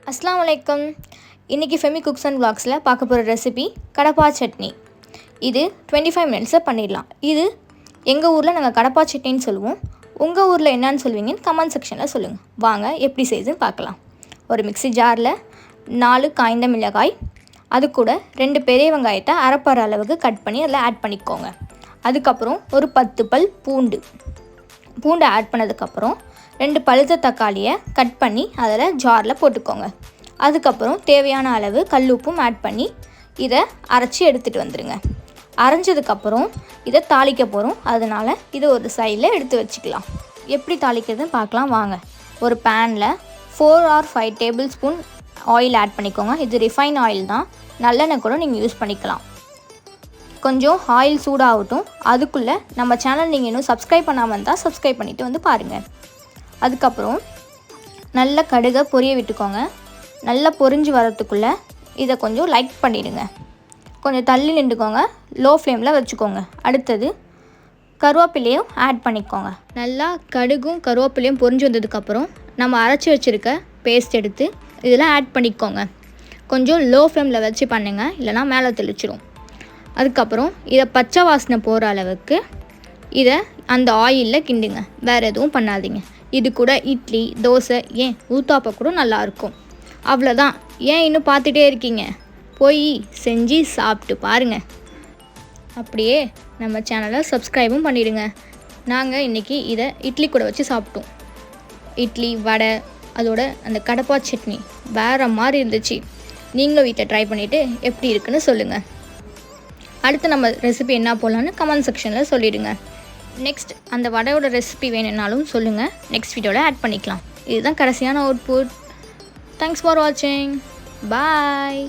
அஸ்ஸலாமு அலைக்கும். இன்றைக்கி ஃபெமி குக்ஸ் அண்ட் விளாக்ஸில் பார்க்க போகிற ரெசிபி கடப்பா சட்னி. இது 25 மினிட்ஸில் பண்ணிடலாம். இது எங்கள் ஊரில் நாங்கள் கடப்பா சட்னின்னு சொல்லுவோம். உங்கள் ஊரில் என்னன்னு சொல்லுவீங்கன்னு கமெண்ட் செக்ஷனில் சொல்லுங்கள். வாங்க எப்படி செய்யுதுன்னு பார்க்கலாம். ஒரு மிக்ஸி ஜாரில் 4 காய்ந்த மிளகாய், அது கூட 2 பெரிய வெங்காயத்தை அரைப்பற அளவுக்கு கட் பண்ணி அதில் ஆட் பண்ணிக்கோங்க. அதுக்கப்புறம் ஒரு 10 பல் பூண்டு ஆட் பண்ணதுக்கப்புறம் 2 பழுத்த தக்காளியை கட் பண்ணி அதில் ஜாரில் போட்டுக்கோங்க. அதுக்கப்புறம் தேவையான அளவு கல்லுப்பும் ஆட் பண்ணி இதை அரைச்சி எடுத்துகிட்டு வந்துடுங்க. அரைஞ்சதுக்கப்புறம் இதை தாளிக்க போகிறோம். அதனால் இதை ஒரு சைடில் எடுத்து வச்சுக்கலாம். எப்படி தாளிக்கிறதுன்னு பார்க்கலாம் வாங்க. ஒரு பேனில் 4 or 5 tablespoon oil add பண்ணிக்கோங்க. இது ரிஃபைன் ஆயில் தான், நல்லெண்ணெய் கூட நீங்கள் யூஸ் பண்ணிக்கலாம். கொஞ்சம் ஆயில் சூடாகட்டும். அதுக்குள்ளே நம்ம சேனல் நீங்கள் இன்னும் சப்ஸ்கிரைப் பண்ணாமல் இருந்தால் சப்ஸ்கிரைப் பண்ணிவிட்டு வந்து பாருங்கள். அதுக்கப்புறம் நல்ல கடுகை பொரிய விட்டுக்கோங்க. நல்லா பொரிஞ்சு வரத்துக்குள்ளே இதை கொஞ்சம் லைட் பண்ணிவிடுங்க. கொஞ்சம் தள்ளி நின்றுக்கோங்க, லோ ஃப்ளேமில் வச்சுக்கோங்க. அடுத்தது கருவேப்பிலையும் ஆட் பண்ணிக்கோங்க. நல்லா கடுகும் கருவேப்பிலையும் பொரிஞ்சு வந்ததுக்கப்புறம் நம்ம அரைச்சி வச்சுருக்க பேஸ்ட் எடுத்து இதில் ஆட் பண்ணிக்கோங்க. கொஞ்சம் லோ ஃப்ளேமில் வச்சு பண்ணுங்கள், இல்லைனா மேலே தெளிச்சிடும். அதுக்கப்புறம் இதை பச்சை வாசனை போகிற அளவுக்கு இதை அந்த ஆயிலில் கிண்டுங்க. வேறு எதுவும் பண்ணாதீங்க. இது கூட இட்லி, தோசை, ஏன் ஊத்தாப்பம் கூட நல்லாயிருக்கும். அவ்வளோதான். ஏன் இன்னும் பார்த்துட்டே இருக்கீங்க? போய் செஞ்சு சாப்பிட்டு பாருங்கள். அப்படியே நம்ம சேனலை சப்ஸ்கிரைபும் பண்ணிவிடுங்க. நாங்கள் இன்றைக்கி இதை இட்லி கூட வச்சு சாப்பிட்டோம். இட்லி, வடை, அதோட அந்த கடப்பா சட்னி வேறு மாதிரி இருந்துச்சு. நீங்களும் வீட்டில் ட்ரை பண்ணிவிட்டு எப்படி இருக்குன்னு சொல்லுங்கள். அடுத்து நம்ம ரெசிபி என்ன போடலான்னு கமெண்ட் செக்ஷனில் சொல்லிவிடுங்க. நெக்ஸ்ட் அந்த வடையோட ரெசிபி வேணும்னாலும் சொல்லுங்கள், நெக்ஸ்ட் வீடியோவில் ஆட் பண்ணிக்கலாம். இதுதான் கடைசியான அவுட்புட். தேங்க்ஸ் ஃபார் வாட்சிங். பாய்.